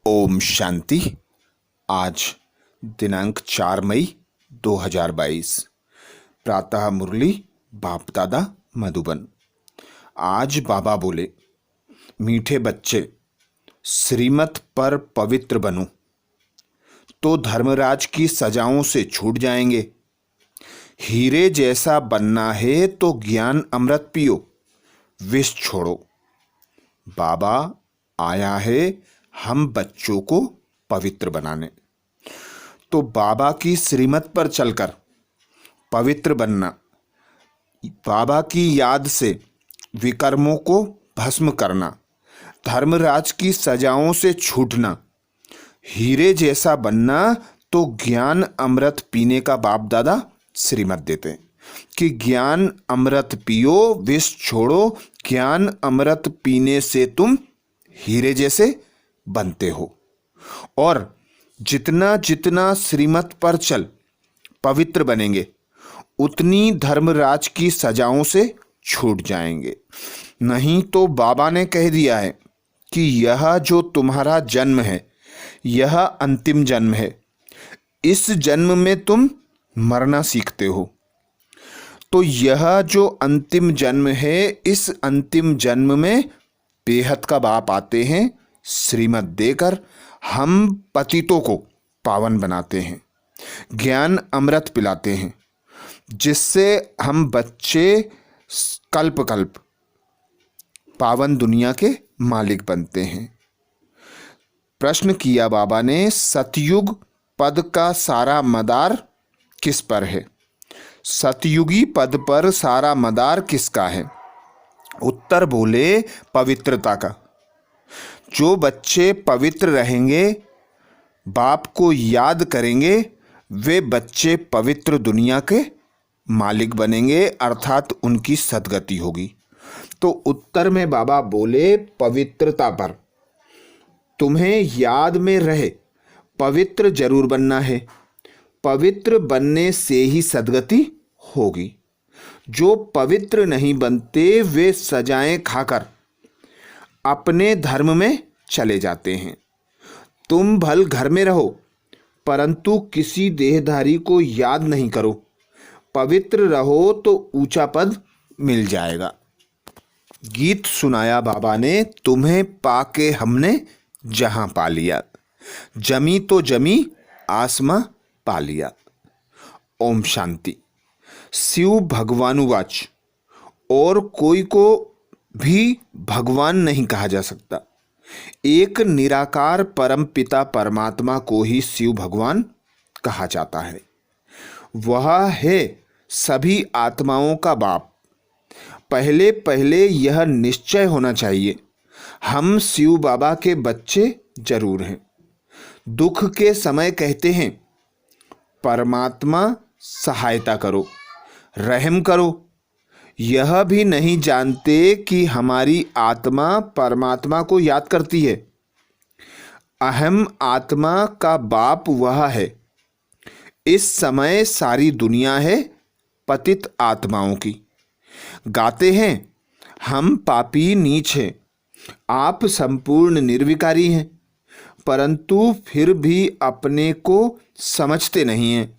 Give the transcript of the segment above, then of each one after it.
ओम शांति। आज दिनांक 4 मई 2022। प्रातः मुरली बाप दादा मधुबन। आज बाबा बोले, मीठे बच्चे श्रीमत पर पवित्र बनो तो धर्मराज की सजाओं से छूट जाएंगे। हीरे जैसा बनना है तो ज्ञान अमृत पियो, विष छोड़ो। बाबा आया है हम बच्चों को पवित्र बनाने। तो बाबा की श्रीमत पर चलकर पवित्र बनना, बाबा की याद से विकर्मों को भस्म करना, धर्मराज की सजाओं से छूटना, हीरे जैसा बनना तो ज्ञान अमृत पीने का बाप दादा श्रीमत देते हैं कि ज्ञान अमृत पियो, विष छोड़ो। ज्ञान अमृत पीने से तुम हीरे जैसे बनते हो और जितना जितना श्रीमत पर चल पवित्र बनेंगे उतनी धर्मराज की सजाओं से छूट जाएंगे। नहीं तो बाबा ने कह दिया है कि यह जो तुम्हारा जन्म है यह अंतिम जन्म है। इस जन्म में तुम मरना सीखते हो। तो यह जो अंतिम जन्म है, इस अंतिम जन्म में बेहद का बाप आते हैं, श्रीमत देकर हम पतितों को पावन बनाते हैं, ज्ञान अमृत पिलाते हैं, जिससे हम बच्चे कल्प कल्प पावन दुनिया के मालिक बनते हैं। प्रश्न किया बाबा ने, सतयुग पद का सारा मदार किस पर है? सतयुगी पद पर सारा मदार किसका है? उत्तर बोले, पवित्रता का। जो बच्चे पवित्र रहेंगे, बाप को याद करेंगे, वे बच्चे पवित्र दुनिया के मालिक बनेंगे, अर्थात उनकी सद्गति होगी। तो उत्तर में बाबा बोले, पवित्रता पर तुम्हें याद में रहे पवित्र जरूर बनना है। पवित्र बनने से ही सद्गति होगी। जो पवित्र नहीं बनते वे सजाएं खाकर अपने धर्म में चले जाते हैं। तुम भल घर में रहो परंतु किसी देहधारी को याद नहीं करो। पवित्र रहो तो ऊंचा पद मिल जाएगा। गीत सुनाया बाबा ने, तुम्हें पाके हमने जहां पा लिया, जमी तो जमी आसमां पा लिया। ओम शांति। शिव भगवानुवाच, और कोई को भी भगवान नहीं कहा जा सकता। एक निराकार परम पिता परमात्मा को ही शिव भगवान कहा जाता है। वह है सभी आत्माओं का बाप। पहले पहले यह निश्चय होना चाहिए, हम शिव बाबा के बच्चे जरूर हैं। दुख के समय कहते हैं, परमात्मा सहायता करो, रहम करो। यह भी नहीं जानते कि हमारी आत्मा परमात्मा को याद करती है। अहम आत्मा का बाप वह है। इस समय सारी दुनिया है पतित आत्माओं की। गाते हैं, हम पापी नीच हैं, आप संपूर्ण निर्विकारी हैं, परंतु फिर भी अपने को समझते नहीं हैं।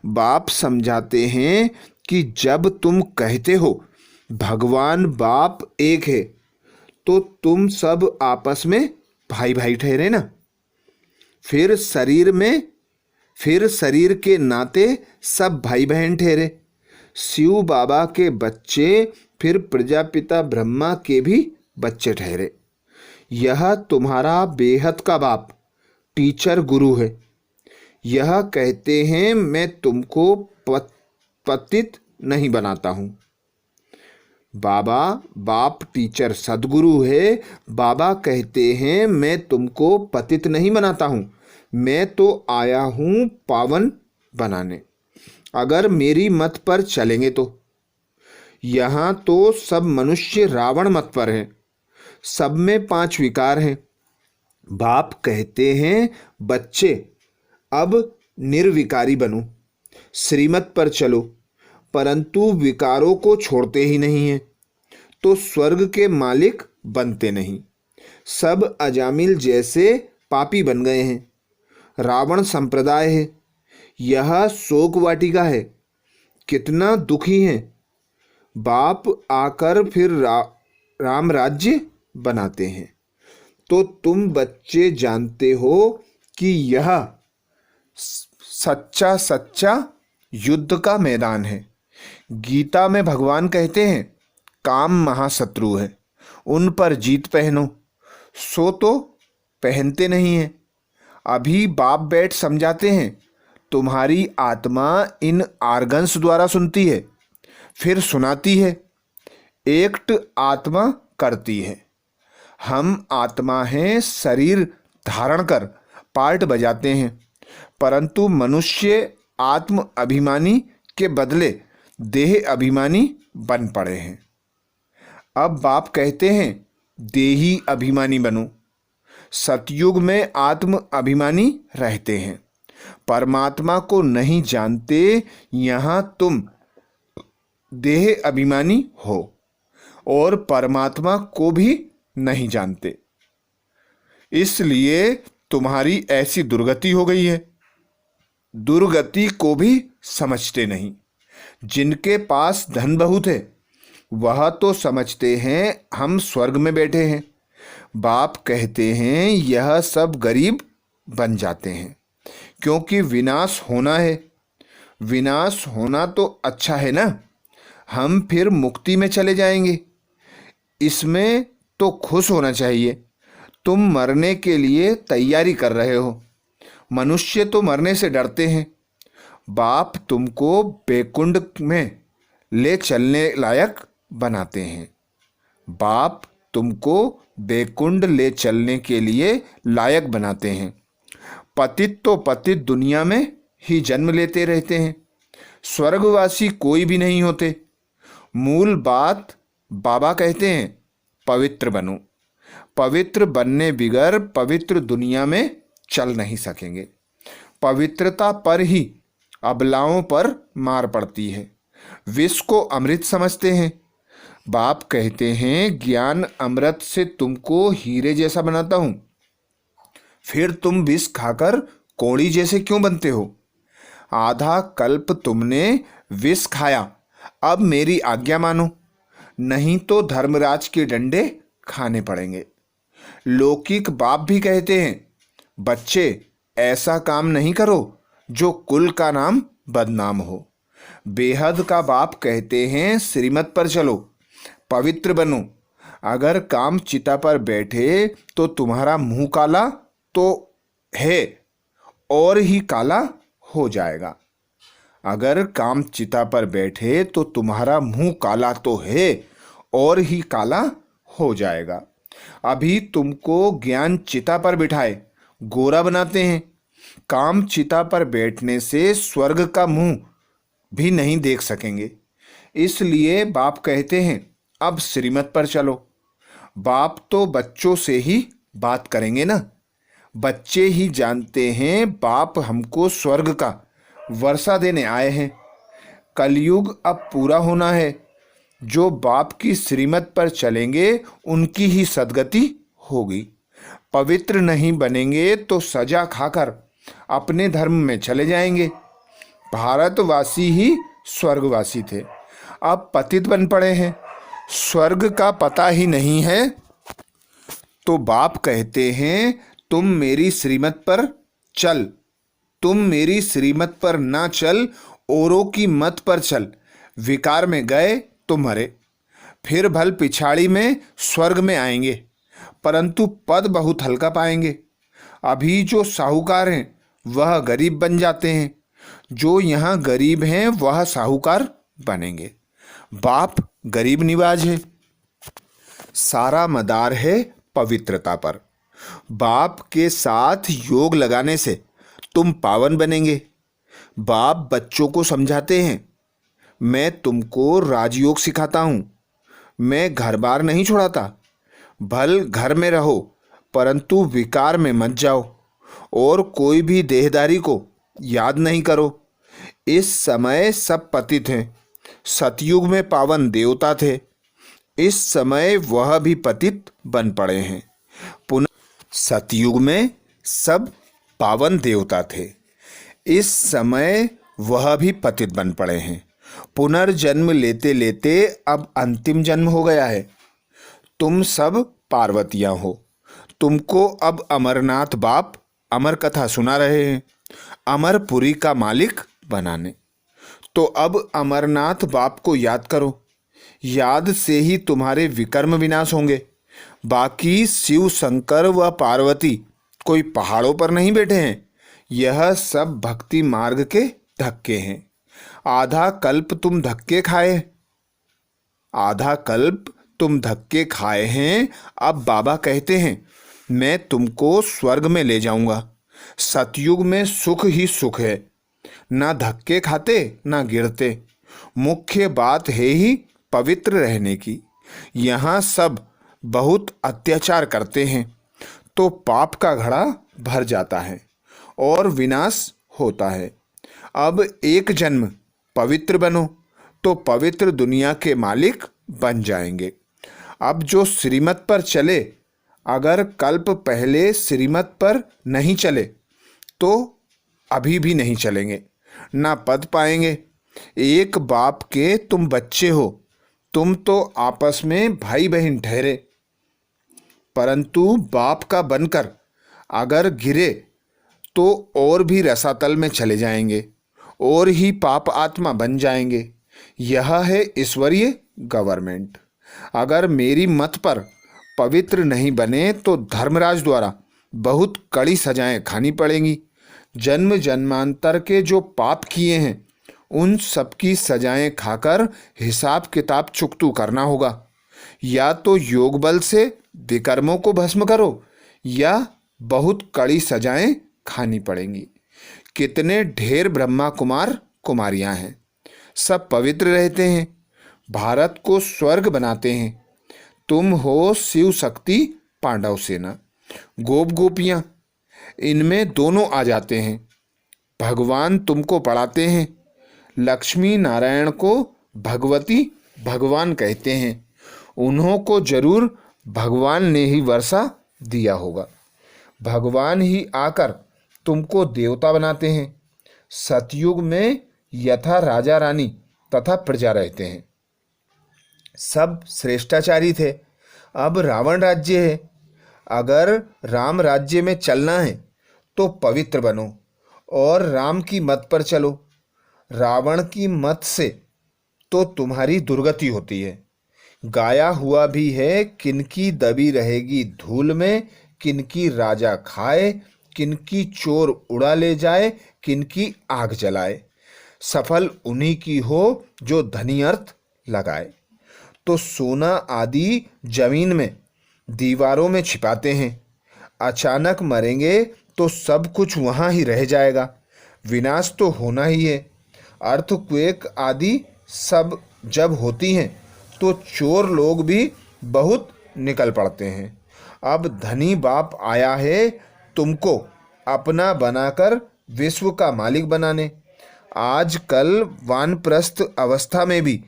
बाप समझाते हैं कि जब तुम कहते हो भगवान बाप एक है तो तुम सब आपस में भाई भाई ठहरे ना। फिर शरीर के नाते सब भाई बहन ठहरे। शिव बाबा के बच्चे फिर प्रजापिता ब्रह्मा के भी बच्चे ठहरे। यह तुम्हारा बेहद का बाप टीचर गुरु है। यह कहते हैं, मैं तुमको पतित नहीं बनाता हूं। बाबा बाप टीचर सदगुरु है। बाबा कहते हैं, मैं तुमको पतित नहीं बनाता हूं, मैं तो आया हूं पावन बनाने। अगर मेरी मत पर चलेंगे तो यहां तो सब मनुष्य रावण मत पर हैं। सब में 5 विकार हैं। बाप कहते हैं, बच्चे अब निर्विकारी बनो, श्रीमत पर चलो, परंतु विकारों को छोड़ते ही नहीं हैं तो स्वर्ग के मालिक बनते नहीं। सब अजामिल जैसे पापी बन गए हैं। रावण संप्रदाय है, यह शोक वाटिका है, कितना दुखी हैं। बाप आकर फिर राम राज्य बनाते हैं। तो तुम बच्चे जानते हो कि यह सच्चा सच्चा युद्ध का मैदान है। गीता में भगवान कहते हैं काम महाशत्रु है, उन पर जीत पहनो। सो तो पहनते नहीं हैं। अभी बाप बैठ समझाते हैं, तुम्हारी आत्मा इन आर्गन्स द्वारा सुनती है, फिर सुनाती है, एक्ट आत्मा करती है। हम आत्मा हैं, शरीर धारण कर पार्ट बजाते हैं, परंतु मनुष्य आत्म अभिमानी के बदले देह अभिमानी बन पड़े हैं। अब बाप कहते हैं देही अभिमानी बनो। सतयुग में आत्म अभिमानी रहते हैं, परमात्मा को नहीं जानते। यहाँ तुम देह अभिमानी हो और परमात्मा को भी नहीं जानते, इसलिए तुम्हारी ऐसी दुर्गति हो गई है। दुर्गति को भी समझते नहीं। जिनके पास धन बहुत है वह तो समझते हैं हम स्वर्ग में बैठे हैं। बाप कहते हैं यह सब गरीब बन जाते हैं, क्योंकि विनाश होना है। विनाश होना तो अच्छा है ना, हम फिर मुक्ति में चले जाएंगे, इसमें तो खुश होना चाहिए। तुम मरने के लिए तैयारी कर रहे हो। मनुष्य तो मरने से डरते हैं। बाप तुमको बैकुंठ में ले चलने लायक बनाते हैं। बाप तुमको बैकुंठ ले चलने के लिए लायक बनाते हैं। पतित तो पतित दुनिया में ही जन्म लेते रहते हैं, स्वर्गवासी कोई भी नहीं होते। मूल बात बाबा कहते हैं पवित्र बनो। पवित्र बनने बिगर पवित्र दुनिया में चल नहीं सकेंगे। पवित्रता पर ही अबलाओं पर मार पड़ती है। विष को अमृत समझते हैं। बाप कहते हैं ज्ञान अमृत से तुमको हीरे जैसा बनाता हूं, फिर तुम विष खाकर कौड़ी जैसे क्यों बनते हो? आधा कल्प तुमने विष खाया, अब मेरी आज्ञा मानो, नहीं तो धर्मराज के डंडे खाने पड़ेंगे। लौकिक बाप भी कहते हैं बच्चे ऐसा काम नहीं करो जो कुल का नाम बदनाम हो। बेहद का बाप कहते हैं श्रीमत पर चलो, पवित्र बनो। अगर काम चिता पर बैठे तो तुम्हारा मुंह काला तो है और ही काला हो जाएगा। अगर काम चिता पर बैठे तो तुम्हारा मुंह काला तो है और ही काला हो जाएगा। अभी तुमको ज्ञान चिता पर बिठाए गोरा बनाते हैं। काम चिता पर बैठने से स्वर्ग का मुंह भी नहीं देख सकेंगे। इसलिए बाप कहते हैं अब श्रीमत पर चलो। बाप तो बच्चों से ही बात करेंगे ना। बच्चे ही जानते हैं बाप हमको स्वर्ग का वर्षा देने आए हैं। कलयुग अब पूरा होना है। जो बाप की श्रीमत पर चलेंगे उनकी ही सद्गति होगी। पवित्र नहीं बनेंगे तो सजा खाकर अपने धर्म में चले जाएंगे। भारतवासी ही स्वर्गवासी थे, अब पतित बन पड़े हैं। स्वर्ग का पता ही नहीं है। तो बाप कहते हैं तुम मेरी श्रीमत पर चल। तुम मेरी श्रीमत पर ना चल, औरों की मत पर चल। विकार में गए तो मरे, फिर भल पिछाड़ी में स्वर्ग में आएंगे, परंतु पद बहुत हल्का पाएंगे। अभी जो साहूकार हैं वह गरीब बन जाते हैं, जो यहाँ गरीब हैं वह साहूकार बनेंगे। बाप गरीब निवाज है। सारा मदार है पवित्रता पर। बाप के साथ योग लगाने से तुम पावन बनेंगे। बाप बच्चों को समझाते हैं मैं तुमको राजयोग सिखाता हूँ। मैं घर बार नहीं छुड़ाता। भल घर में रहो परंतु विकार में मत जाओ और कोई भी देहदारी को याद नहीं करो। इस समय सब पतित हैं। सतयुग में पावन देवता थे, इस समय वह भी पतित बन पड़े हैं। पुनः सतयुग में सब पावन देवता थे। इस समय वह भी पतित बन पड़े हैं। पुनर्जन्म लेते लेते अब अंतिम जन्म हो गया है। तुम सब पार्वतियां हो। तुमको अब अमरनाथ बाप अमर कथा सुना रहे हैं, अमरपुरी का मालिक बनाने। तो अब अमरनाथ बाप को याद करो। याद से ही तुम्हारे विकर्म विनाश होंगे। बाकी शिव शंकर व पार्वती कोई पहाड़ों पर नहीं बैठे हैं। यह सब भक्ति मार्ग के धक्के हैं। आधा कल्प तुम धक्के खाए, आधा कल्प तुम धक्के खाए हैं। अब बाबा कहते हैं मैं तुमको स्वर्ग में ले जाऊंगा। सतयुग में सुख ही सुख है, ना धक्के खाते ना गिरते। मुख्य बात है ही पवित्र रहने की। यहाँ सब बहुत अत्याचार करते हैं तो पाप का घड़ा भर जाता है और विनाश होता है। अब एक जन्म पवित्र बनो तो पवित्र दुनिया के मालिक बन जाएंगे। अब जो श्रीमत पर चले, अगर कल्प पहले श्रीमत पर नहीं चले तो अभी भी नहीं चलेंगे, ना पद पाएंगे। एक बाप के तुम बच्चे हो, तुम तो आपस में भाई बहन ठहरे, परंतु बाप का बनकर अगर गिरे तो और भी रसातल में चले जाएंगे और ही पाप आत्मा बन जाएंगे। यह है ईश्वरीय गवर्नमेंट। अगर मेरी मत पर पवित्र नहीं बने तो धर्मराज द्वारा बहुत कड़ी सजाएं खानी पड़ेंगी। जन्म जन्मांतर के जो पाप किए हैं उन सबकी सजाएं खाकर हिसाब किताब चुकतू करना होगा। या तो योग बल से विकर्मों को भस्म करो या बहुत कड़ी सजाएं खानी पड़ेंगी। कितने ढेर ब्रह्मा कुमार कुमारियां हैं, सब पवित्र रहते हैं, भारत को स्वर्ग बनाते हैं। तुम हो शिव शक्ति पांडव सेना, गोप गोपियां, इनमें दोनों आ जाते हैं। भगवान तुमको पढ़ाते हैं। लक्ष्मी नारायण को भगवती भगवान कहते हैं। उन्हों को जरूर भगवान ने ही वर्षा दिया होगा। भगवान ही आकर तुमको देवता बनाते हैं। सतयुग में यथा राजा रानी तथा प्रजा रहते हैं, सब श्रेष्ठाचारी थे। अब रावण राज्य है। अगर राम राज्य में चलना है तो पवित्र बनो और राम की मत पर चलो। रावण की मत से तो तुम्हारी दुर्गति होती है। गाया हुआ भी है, किनकी दबी रहेगी धूल में, किनकी राजा खाए, किनकी चोर उड़ा ले जाए, किनकी आग जलाए। सफल उन्हीं की हो जो धनी अर्थ लगाए। तो सोना आदि जमीन में दीवारों में छिपाते हैं। अचानक मरेंगे तो सब कुछ वहाँ ही रह जाएगा। विनाश तो होना ही है। अर्थक्वेक आदि सब जब होती हैं तो चोर लोग भी बहुत निकल पड़ते हैं। अब धनी बाप आया है तुमको अपना बनाकर विश्व का मालिक बनाने। आजकल वानप्रस्थ अवस्था में भी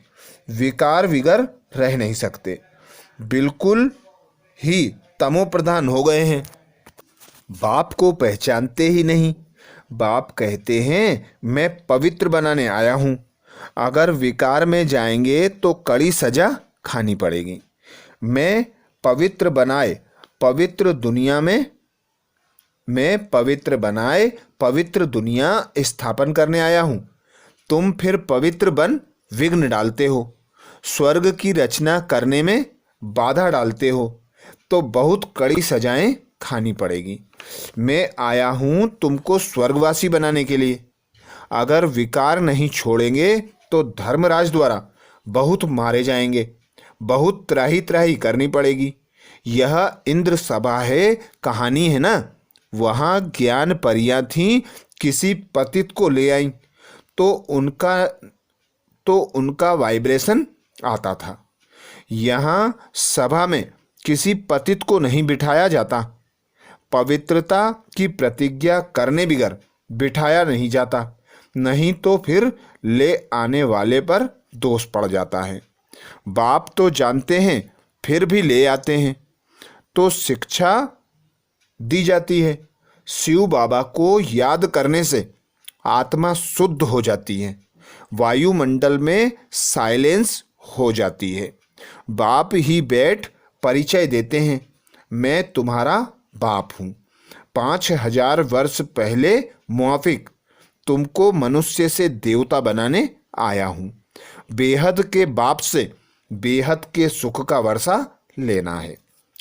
विकार विगर रह नहीं सकते, बिल्कुल ही तमो प्रधान हो गए हैं। बाप को पहचानते ही नहीं। बाप कहते हैं मैं पवित्र बनाने आया हूँ। अगर विकार में जाएंगे तो कड़ी सजा खानी पड़ेगी। मैं पवित्र बनाए पवित्र दुनिया में पवित्र दुनिया स्थापन करने आया हूँ। तुम फिर पवित्र बन विघ्न डालते हो, स्वर्ग की रचना करने में बाधा डालते हो, तो बहुत कड़ी सजाएं खानी पड़ेगी। मैं आया हूँ तुमको स्वर्गवासी बनाने के लिए। अगर विकार नहीं छोड़ेंगे तो धर्मराज द्वारा बहुत मारे जाएंगे, बहुत त्राही त्राही करनी पड़ेगी। यह इंद्र सभा है, कहानी है ना। वहाँ ज्ञान परियां थीं, किसी पतित को ले आई तो उनका वाइब्रेशन आता था। यहाँ सभा में किसी पतित को नहीं बिठाया जाता। पवित्रता की प्रतिज्ञा करने बिगर बिठाया नहीं जाता, नहीं तो फिर ले आने वाले पर दोष पड़ जाता है। बाप तो जानते हैं फिर भी ले आते हैं तो शिक्षा दी जाती है। शिव बाबा को याद करने से आत्मा शुद्ध हो जाती है, वायुमंडल में साइलेंस हो जाती है। बाप ही बैठ परिचय देते हैं, मैं तुम्हारा बाप हूँ। 5000 वर्ष पहले मुआफिक तुमको मनुष्य से देवता बनाने आया हूँ। बेहद के बाप से बेहद के सुख का वर्षा लेना है।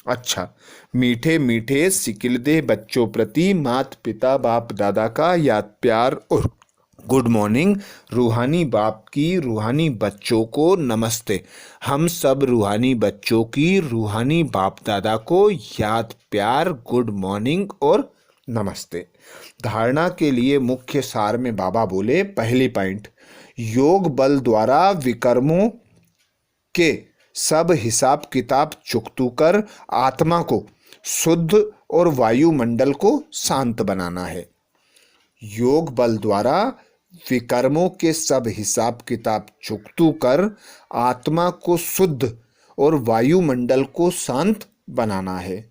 अच्छा, मीठे मीठे सिकिलदे बच्चों प्रति माता पिता बाप दादा का याद प्यार और गुड मॉर्निंग। रूहानी बाप की रूहानी बच्चों को नमस्ते। हम सब रूहानी बच्चों की रूहानी बाप दादा को याद प्यार गुड मॉर्निंग और नमस्ते। धारणा के लिए मुख्य सार में बाबा बोले, पहली पॉइंट, योग बल द्वारा विकर्मों के सब हिसाब किताब चुकतू कर आत्मा को शुद्ध और वायुमंडल को शांत बनाना है। योग बल द्वारा विकर्मों के सब हिसाब किताब चुकतू कर आत्मा को शुद्ध और वायुमंडल को शांत बनाना है।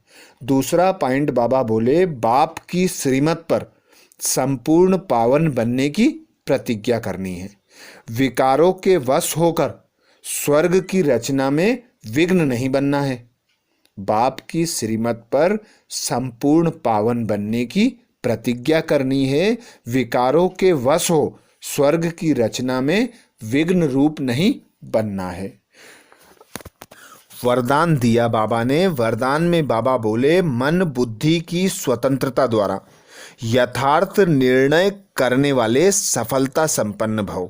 दूसरा पॉइंट बाबा बोले, बाप की श्रीमत पर संपूर्ण पावन बनने की प्रतिज्ञा करनी है। विकारों के वश होकर स्वर्ग की रचना में विघ्न नहीं बनना है। बाप की श्रीमत पर संपूर्ण पावन बनने की प्रतिज्ञा करनी है। विकारों के वश हो स्वर्ग की रचना में विघ्न रूप नहीं बनना है। वरदान दिया बाबा ने। वरदान में बाबा बोले, मन बुद्धि की स्वतंत्रता द्वारा यथार्थ निर्णय करने वाले सफलता संपन्न भव।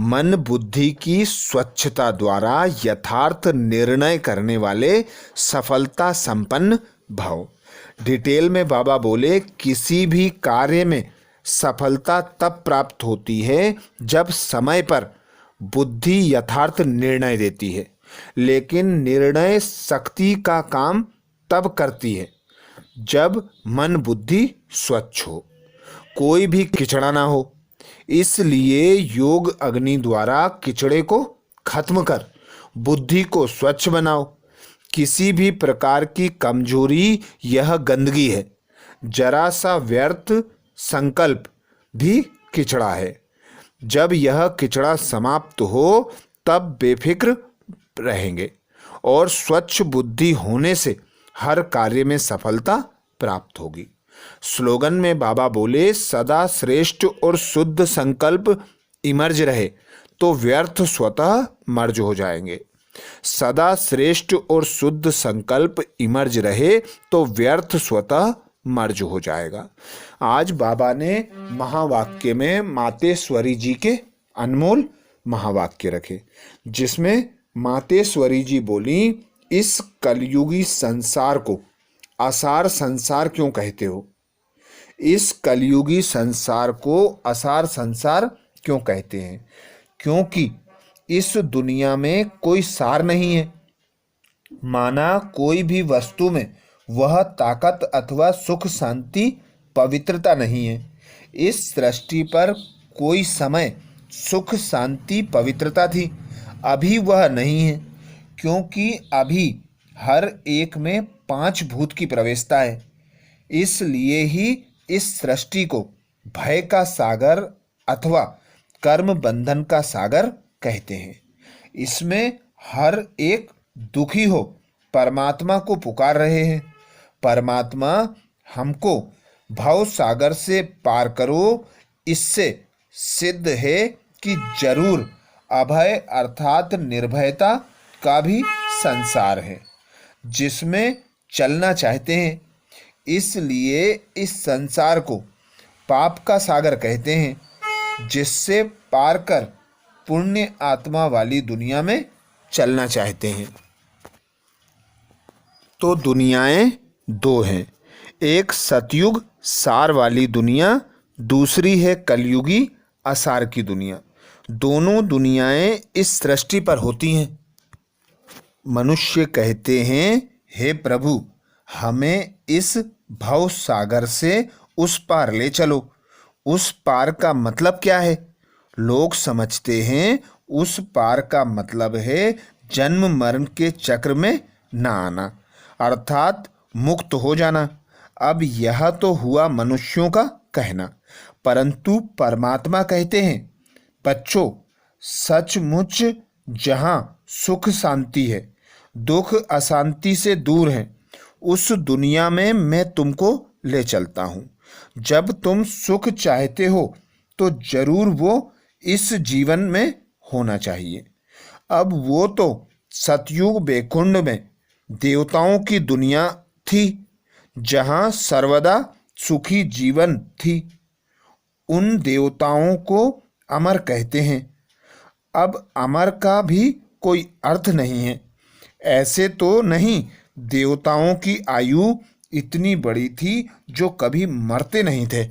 मन बुद्धि की स्वच्छता द्वारा यथार्थ निर्णय करने वाले सफलता संपन्न भव। डिटेल में बाबा बोले, किसी भी कार्य में सफलता तब प्राप्त होती है जब समय पर बुद्धि यथार्थ निर्णय देती है, लेकिन निर्णय शक्ति का काम तब करती है जब मन बुद्धि स्वच्छ हो, कोई भी किचड़ा ना हो। इसलिए योग अग्नि द्वारा किचड़े को खत्म कर बुद्धि को स्वच्छ बनाओ। किसी भी प्रकार की कमजोरी यह गंदगी है। जरा सा व्यर्थ संकल्प भी किचड़ा है। जब यह किचड़ा समाप्त हो तब बेफिक्र रहेंगे और स्वच्छ बुद्धि होने से हर कार्य में सफलता प्राप्त होगी। स्लोगन में बाबा बोले, सदा श्रेष्ठ और शुद्ध संकल्प इमर्ज रहे तो व्यर्थ स्वतः मर्ज हो जाएंगे। सदा श्रेष्ठ और शुद्ध संकल्प इमर्ज रहे तो व्यर्थ स्वतः मर्ज हो जाएगा। आज बाबा ने महावाक्य में मातेश्वरी जी के अनमोल महावाक्य रखे, जिसमें मातेश्वरी जी बोली, इस कलयुगी संसार को असार संसार क्यों कहते हो? इस कलयुगी संसार को असार संसार क्यों कहते हैं? क्योंकि इस दुनिया में कोई सार नहीं है। माना कोई भी वस्तु में वह ताकत अथवा सुख शांति पवित्रता नहीं है। इस सृष्टि पर कोई समय सुख शांति पवित्रता थी, अभी वह नहीं है, क्योंकि अभी हर एक में 5 भूत की प्रवेशता है। इसलिए ही इस सृष्टि को भय का सागर अथवा कर्म बंधन का सागर कहते हैं। इसमें हर एक दुखी हो परमात्मा को पुकार रहे हैं। परमात्मा हमको भव सागर से पार करो, इससे सिद्ध है कि जरूर अभय अर्थात निर्भयता का भी संसार है जिसमें चलना चाहते हैं। इसलिए इस संसार को पाप का सागर कहते हैं, जिससे पार कर पुण्य आत्मा वाली दुनिया में चलना चाहते हैं। तो दुनियाएं दो हैं, एक सतयुग सार वाली दुनिया, दूसरी है कलयुगी असार की दुनिया। दोनों दुनियाएं इस सृष्टि पर होती हैं। मनुष्य कहते हैं, हे प्रभु, हमें इस भव सागर से उस पार ले चलो। उस पार का मतलब क्या है? लोग समझते हैं उस पार का मतलब है जन्म मरण के चक्र में ना आना, अर्थात मुक्त हो जाना। अब यह तो हुआ मनुष्यों का कहना, परंतु परमात्मा कहते हैं, बच्चों, सचमुच जहाँ सुख शांति है, दुख अशांति से दूर है, उस दुनिया में मैं तुमको ले चलता हूँ। जब तुम सुख चाहते हो तो जरूर वो इस जीवन में होना चाहिए। अब वो तो सतयुग बैकुंठ में देवताओं की दुनिया थी, जहाँ सर्वदा सुखी जीवन थी। उन देवताओं को अमर कहते हैं। अब अमर का भी कोई अर्थ नहीं है। ऐसे तो नहीं, देवताओं की आयु इतनी बड़ी थी जो कभी मरते नहीं थे।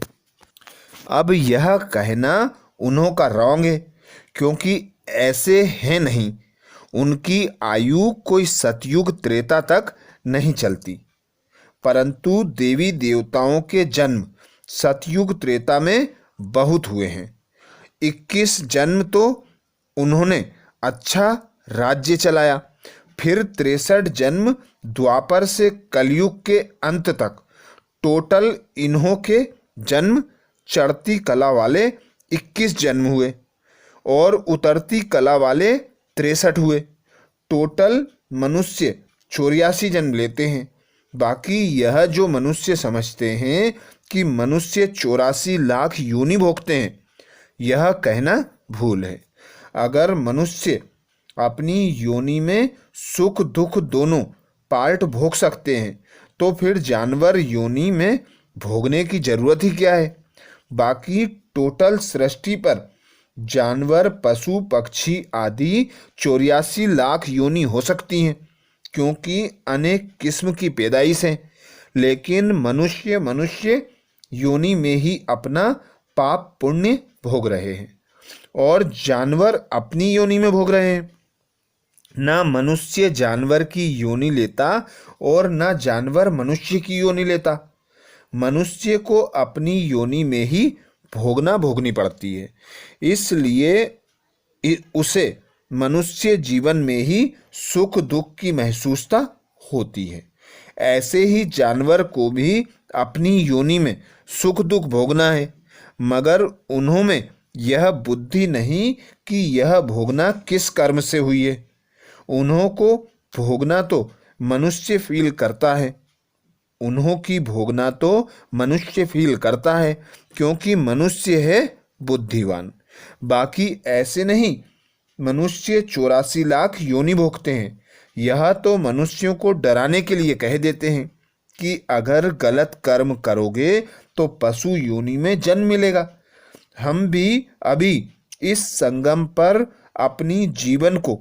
अब यह कहना उन्हों का रॉन्ग है, क्योंकि ऐसे हैं नहीं। उनकी आयु कोई सतयुग त्रेता तक नहीं चलती, परंतु देवी देवताओं के जन्म सतयुग त्रेता में बहुत हुए हैं। 21 जन्म तो उन्होंने अच्छा राज्य चलाया, फिर 63 जन्म द्वापर से कलयुग के अंत तक। टोटल इन्हों के जन्म चढ़ती कला वाले 21 जन्म हुए और उतरती कला वाले 63 हुए। टोटल मनुष्य 84 जन्म लेते हैं। बाकी यह जो मनुष्य समझते हैं कि मनुष्य 84 लाख योनि भोगते हैं, यह कहना भूल है। अगर मनुष्य अपनी योनि में सुख दुख दोनों पार्ट भोग सकते हैं, तो फिर जानवर योनि में भोगने की जरूरत ही क्या है। बाकी टोटल सृष्टि पर जानवर पशु पक्षी आदि 84 लाख योनि हो सकती हैं, क्योंकि अनेक किस्म की पैदाइश हैं। लेकिन मनुष्य योनि में ही अपना पाप पुण्य भोग रहे हैं और जानवर अपनी योनि में भोग रहे हैं। ना मनुष्य जानवर की योनि लेता और ना जानवर मनुष्य की योनि लेता। मनुष्य को अपनी योनि में ही भोगनी पड़ती है, इसलिए उसे मनुष्य जीवन में ही सुख दुख की महसूसता होती है। ऐसे ही जानवर को भी अपनी योनि में सुख दुख भोगना है, मगर उन्हों में यह बुद्धि नहीं कि यह भोगना किस कर्म से हुई है। उन्हों को भोगना तो मनुष्य फील करता है। उन्हों की भोगना तो मनुष्य फील करता है, क्योंकि मनुष्य है बुद्धिवान। बाकी ऐसे नहीं, मनुष्य 84 लाख योनि भोगते हैं। यह तो मनुष्यों को डराने के लिए कह देते हैं कि अगर गलत कर्म करोगे तो पशु योनि में जन्म मिलेगा। हम भी अभी इस संगम पर अपनी जीवन को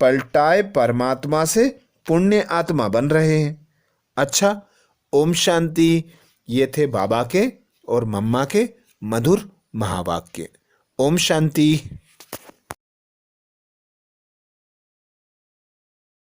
पलटाए परमात्मा से पुण्य आत्मा बन रहे हैं। अच्छा, ओम शांति। ये थे बाबा के और मम्मा के मधुर महावाक्य। ओम शांति।